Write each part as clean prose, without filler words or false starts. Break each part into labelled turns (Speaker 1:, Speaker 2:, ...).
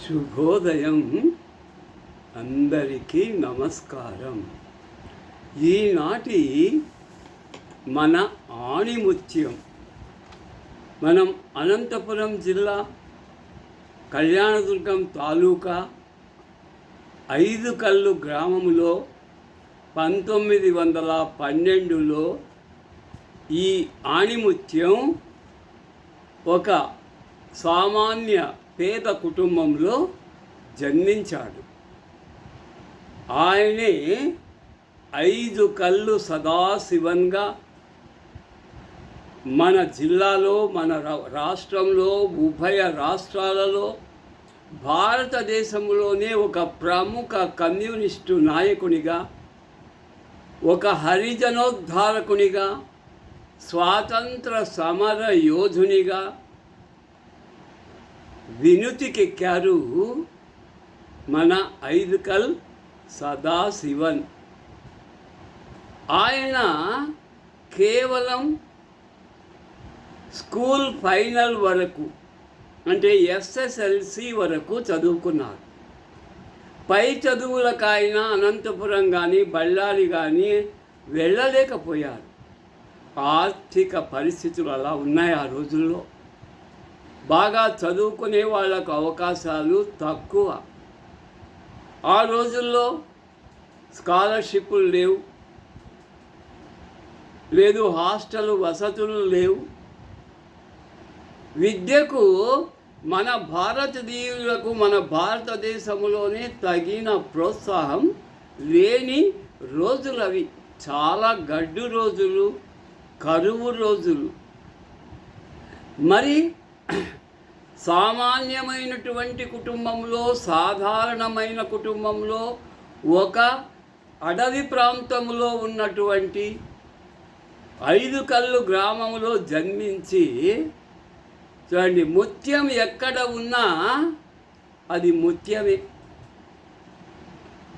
Speaker 1: శుభోదయం. అందరికీ నమస్కారం. ఈనాటి మన ఆణిముత్యం మనం అనంతపురం జిల్లా కళ్యాణదుర్గం తాలూకా 5 కల్లు గ్రామంలో 1912లో ఈ ఆణిముత్యం ఒక సామాన్య పేద కుటుంబంలో జన్మించాడు. ఆయనే 5 కల్లు సదాశివన్గా మన జిల్లాలో, మన రాష్ట్రంలో, ఉభయ రాష్ట్రాలలో, భారతదేశంలోనే ఒక ప్రముఖ కమ్యూనిస్టు నాయకునిగా, ఒక హరిజనోద్ధారకునిగా, స్వాతంత్ర సమర యోధునిగా వినుతికెక్కారు మన 5 కల్ సదాశివన్. ఆయన కేవలం స్కూల్ ఫైనల్ వరకు, అంటే ఎస్ఎస్ఎల్సి వరకు చదువుకున్నారు. పై చదువులకు ఆయన అనంతపురం కానీ బళ్ళారి కానీ వెళ్ళలేకపోయారు. ఆర్థిక పరిస్థితులు అలా ఉన్నాయి ఆ రోజుల్లో. బాగా చదువుకునే వాళ్ళకు అవకాశాలు తక్కువ. ఆ రోజుల్లో స్కాలర్షిప్లు లేదు, హాస్టల్ వసతులు లేవు. విద్యకు మన భారతీయులకు మన భారతదేశంలోనే తగిన ప్రోత్సాహం లేని రోజులు అవి. చాలా గడ్డు రోజులు, కరువు రోజులు. మరి సామాన్యమైనటువంటి కుటుంబంలో, సాధారణమైన కుటుంబంలో, ఒక అడవి ప్రాంతంలో ఉన్నటువంటి 5 కల్లు గ్రామంలో జన్మించి, చూడండి, ముత్యం ఎక్కడ ఉన్నా అది ముత్యమే.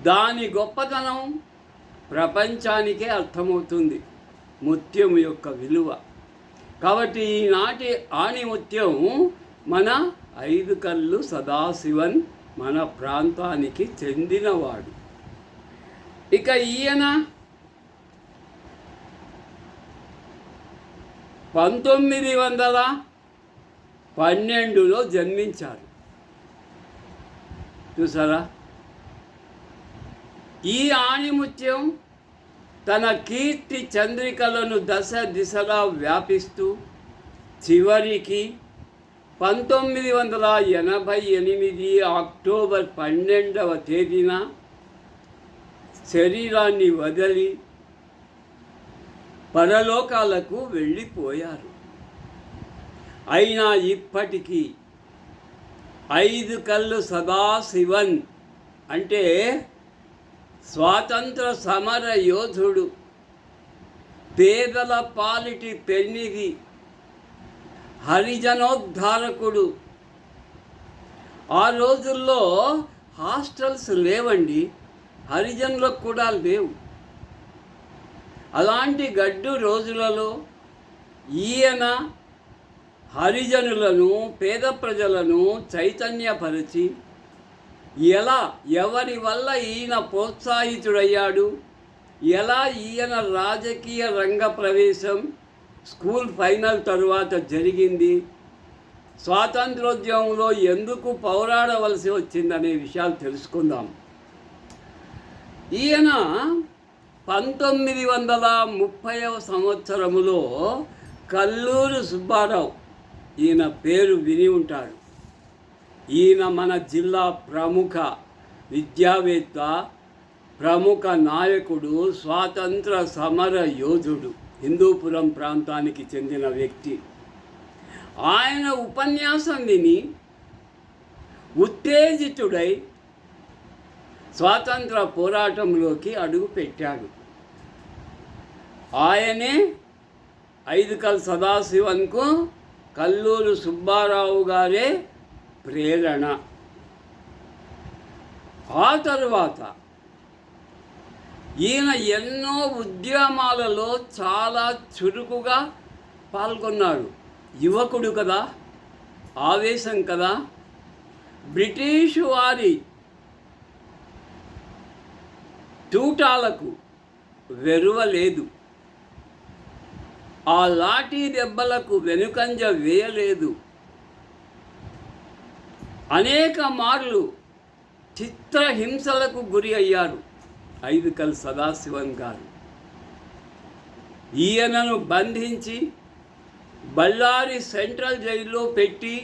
Speaker 1: దాని గొప్పతనం ప్రపంచానికే అర్థమవుతుంది, ముత్యం యొక్క విలువ. కాబట్టి ఈనాటి ఆణిముత్యం మన 5 కల్లు సదాశివన్, మన ప్రాంతానికి చెందినవాడు. ఇక ఈయన 1912లో జన్మించారు. చూసారా? ఈ ఆణిముత్యం తన కీర్తి చంద్రికలను దశ దిశలా వ్యాపిస్తూ చివరికి 1988 అక్టోబర్ 12వ తేదీన శరీరాన్ని వదిలి పరలోకాలకు వెళ్ళిపోయారు. అయినా ఇప్పటికీ 5 కల్లు సదాశివన్ అంటే స్వాతంత్ర సమర యోధుడు, పేదల పాలిటి పెన్నిధి, హరిజనోద్ధారకుడు. ఆ రోజుల్లో హాస్టల్స్ లేవండి, హరిజనులకు కూడా లేవు. అలాంటి గడ్డు రోజులలో ఈయన హరిజనులను, పేద ప్రజలను చైతన్యపరిచి, ఎవరి వల్ల ఈయన ప్రోత్సాహితుడయ్యాడు, ఎలా ఈయన రాజకీయ రంగ ప్రవేశం స్కూల్ ఫైనల్ తరువాత జరిగింది, స్వాతంత్రోద్యమంలో ఎందుకు పోరాడవలసి వచ్చిందనే విషయాలు తెలుసుకుందాం. ఈయన 1930వ సంవత్సరములో కల్లూరు సుబ్బారావు, ఈయన పేరు విని ఉంటారు. ఈయన మన జిల్లా ప్రముఖ విద్యావేత్త, ప్రముఖ నాయకుడు, స్వాతంత్ర సమర యోధుడు, హిందూపురం ప్రాంతానికి చెందిన వ్యక్తి. ఆయన ఉపన్యాసం విని ఉత్తేజితుడై స్వాతంత్ర పోరాటంలోకి అడుగుపెట్టాడు. ఆయనే 5 కల్ సదాశివన్కు కల్లూరు సుబ్బారావు గారే ప్రేరణ. ఆ తరువాత ఈయన ఎన్నో ఉద్యమాలలో చాలా చురుకుగా పాల్గొన్నాడు. యువకుడు కదా, ఆవేశం కదా, బ్రిటిషు వారి తూటాలకు వెరువలేదు, ఆ లాఠీ దెబ్బలకు వెనుకంజ వేయలేదు. అనేక మార్లు చిత్రహింసలకు గురి అయ్యారు ఐదుకల్ సదాశివన్ గారు. ఈయనను బంధించి బళ్ళారి సెంట్రల్ జైల్లో పెట్టి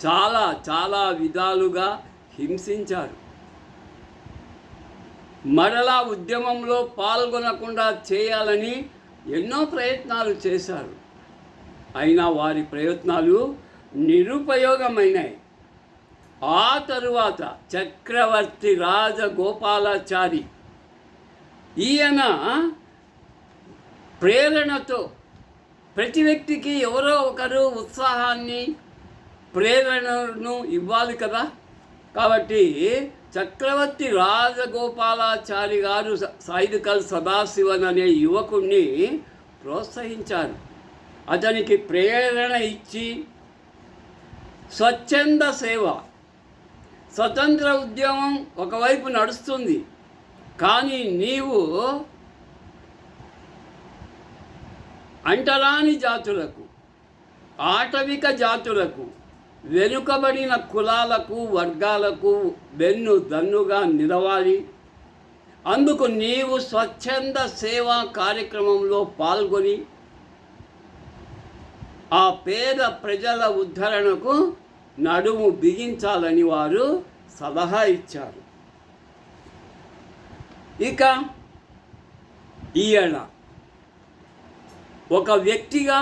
Speaker 1: చాలా విధాలుగా హింసించారు. మరలా ఉద్యమంలో పాల్గొనకుండా చేయాలని ఎన్నో ప్రయత్నాలు చేశారు. అయినా వారి ప్రయత్నాలు నిరుపయోగమైనాయి. ఆ తరువాత చక్రవర్తి రాజగోపాలాచారి ఈయన ప్రేరణతో, ప్రతి వ్యక్తికి ఎవరో ఒకరు ఉత్సాహాన్ని ప్రేరణను ఇవ్వాలి కదా, కాబట్టి చక్రవర్తి రాజగోపాలాచారి గారు ఐదుకల్ సదాశివన్ అనే యువకుణ్ణి ప్రోత్సహించారు. అతనికి ప్రేరణ ఇచ్చి స్వచ్ఛంద సేవ, స్వతంత్ర ఉద్యమం ఒకవైపు నడుస్తుంది, కానీ నీవు అంటరాని జాతులకు, ఆటవిక జాతులకు, వెనుకబడిన కులాలకు, వర్గాలకు వెన్ను దన్నుగా నిలవాలి. అందుకు నీవు స్వచ్ఛంద సేవా కార్యక్రమంలో పాల్గొని ఆ పేద ప్రజల ఉద్ధరణకు నడుము బిగించాలని వారు సలహా ఇచ్చారు. ఇక ఈయన ఒక వ్యక్తిగా,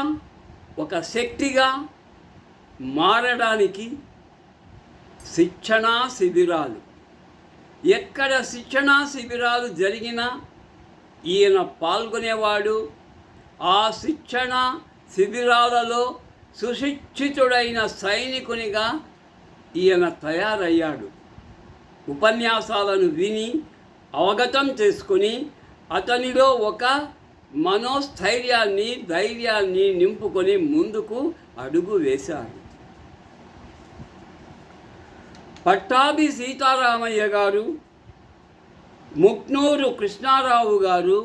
Speaker 1: ఒక శక్తిగా మారడానికి శిక్షణా శిబిరాలు, ఎక్కడ శిక్షణా శిబిరాలు జరిగినా ఈయన పాల్గొనేవాడు. ఆ శిక్షణ శిబిరాలలో సుశిక్షితుడైన సైనికునిగా ఈయన తయారయ్యాడు. ఉపన్యాసాలను విని అవగతం చేసుకుని అతనిలో ఒక మనోస్థైర్యాన్ని, ధైర్యాన్ని నింపుకొని ముందుకు అడుగు వేశారు. పట్టాభి సీతారామయ్య గారు, ముక్నూరు కృష్ణారావు గారు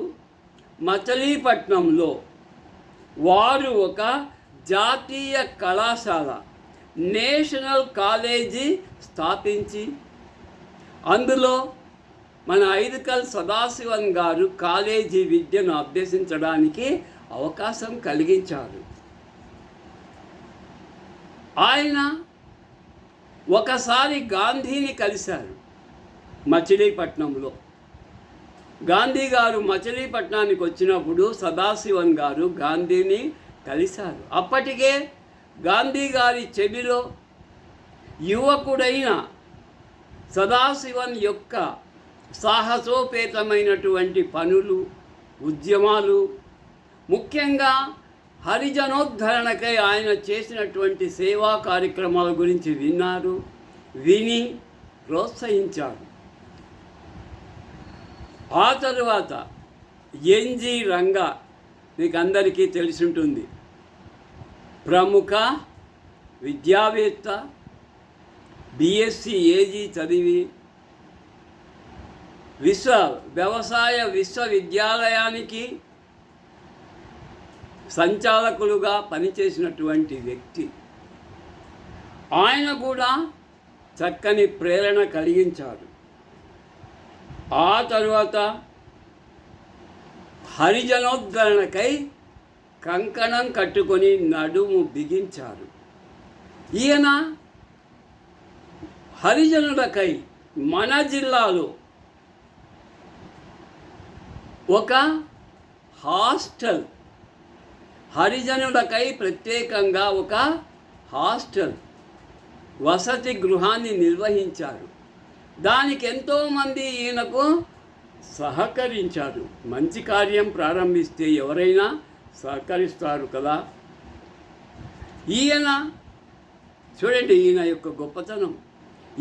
Speaker 1: మచిలీపట్నంలో వారు ఒక జాతీయ కళాశాల, నేషనల్ కాలేజీ స్థాపించి అందులో మన ఐదుకల్ సదాశివన్ గారు కాలేజీ విద్యను అభ్యసించడానికి అవకాశం కలిగించారు. ఆయన ఒకసారి గాంధీని కలిశారు మచిలీపట్నంలో. గాంధీ గారు మచిలీపట్నానికి వచ్చినప్పుడు సదాశివన్ గారు గాంధీని కలిశారు. అప్పటికే గాంధీ గారి చెవిలో యువకుడైన సదాశివన్ యొక్క సాహసోపేతమైనటువంటి పనులు, ఉద్యమాలు, ముఖ్యంగా హరిజనోద్ధరణకై ఆయన చేసినటువంటి సేవా కార్యక్రమాల గురించి విన్నారు, విని ప్రోత్సహించారు. ఆ తరువాత ఎన్జి రంగా మీకు అందరికీ తెలిసి ఉంటుంది, ప్రముఖ విద్యావేత్త, బిఎస్సి ఏజీ చదివి వ్యవసాయ విశ్వవిద్యాలయానికి సంచాలకులుగా పనిచేసినటువంటి వ్యక్తి. ఆయన కూడా చక్కని ప్రేరణ కలిగించారు. ఆ తరువాత హరిజనోద్ధరణకై కంకణం కట్టుకొని నడుము బిగించారు. ఈయన హరిజనులకై మన జిల్లాలో ఒక హాస్టల్, హరిజనులకై ప్రత్యేకంగా ఒక హాస్టల్, వసతి గృహాన్ని నిర్వహించారు. దానికి ఎంతోమంది ఈయనకు సహకరించారు. మంచి కార్యం ప్రారంభిస్తే ఎవరైనా సహకరిస్తారు కదా. ఈయన చూడండి, ఈయన యొక్క గొప్పతనం,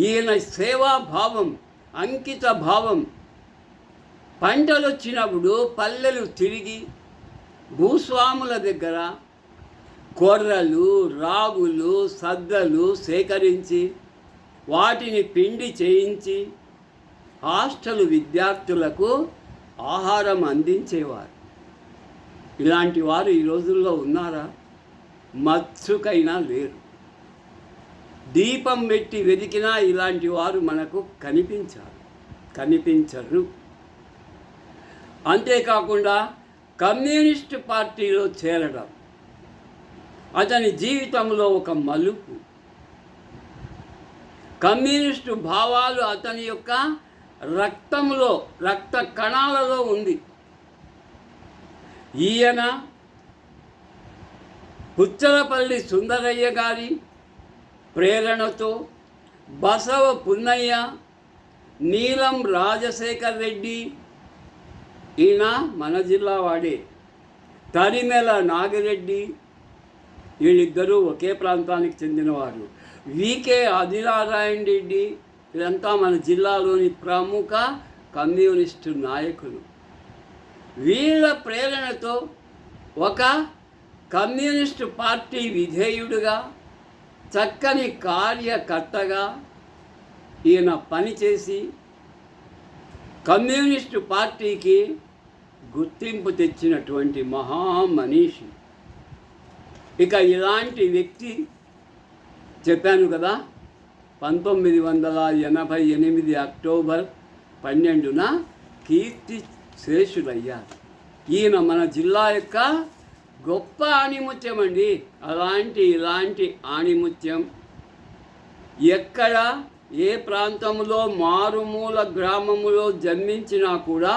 Speaker 1: ఈయన సేవాభావం, అంకిత భావం. పంటలు వచ్చినప్పుడు పల్లెలు తిరిగి భూస్వాముల దగ్గర కొర్రలు, రాగులు, సద్దలు సేకరించి వాటిని పిండి చేయించి హాస్టల్ విద్యార్థులకు ఆహారం అందించేవారు. ఇలాంటి వారు ఈ రోజుల్లో ఉన్నారా? మచ్చుకైనా లేరు. దీపం పెట్టి వెతికినా ఇలాంటి వారు మనకు కనిపించరు. అంతేకాకుండా కమ్యూనిస్ట్ పార్టీలో చేరడం అతని జీవితంలో ఒక మలుపు. కమ్యూనిస్టు భావాలు అతని యొక్క రక్త కణాలలో ఉంది. ఈయన పుచ్చలపల్లి సుందరయ్య గారి ప్రేరణతో బసవ పున్నయ్య, నీలం రాజశేఖర్ రెడ్డి, ఈయన మన జిల్లా వాడే, తరిమెల నాగిరెడ్డి, వీళ్ళిద్దరూ ఒకే ప్రాంతానికి చెందినవారు. వికే ఆదినారాయణ రెడ్డి, ఇదంతా మన జిల్లాలోని ప్రముఖ కమ్యూనిస్టు నాయకులు. వీళ్ళ ప్రేరణతో ఒక కమ్యూనిస్టు పార్టీ విధేయుడుగా, చక్కని కార్యకర్తగా ఈయన పనిచేసి కమ్యూనిస్టు పార్టీకి గుర్తింపు తెచ్చినటువంటి మహామనీషి. ఇక ఇలాంటి వ్యక్తి చెప్పాను కదా, 1988 అక్టోబర్ 12న కీర్తి శేషులయ్యారు. ఈయన మన జిల్లా యొక్క గొప్ప ఆణిముత్యం అండి. ఇలాంటి ఆణిముత్యం ఎక్కడ ఏ ప్రాంతంలో మారుమూల గ్రామములో జన్మించినా కూడా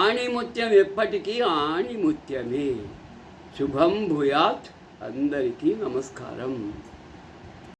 Speaker 1: ఆణిముత్యం ఎప్పటికీ ఆణిముత్యమే. శుభం భూయాత్. అందరికీ నమస్కారం.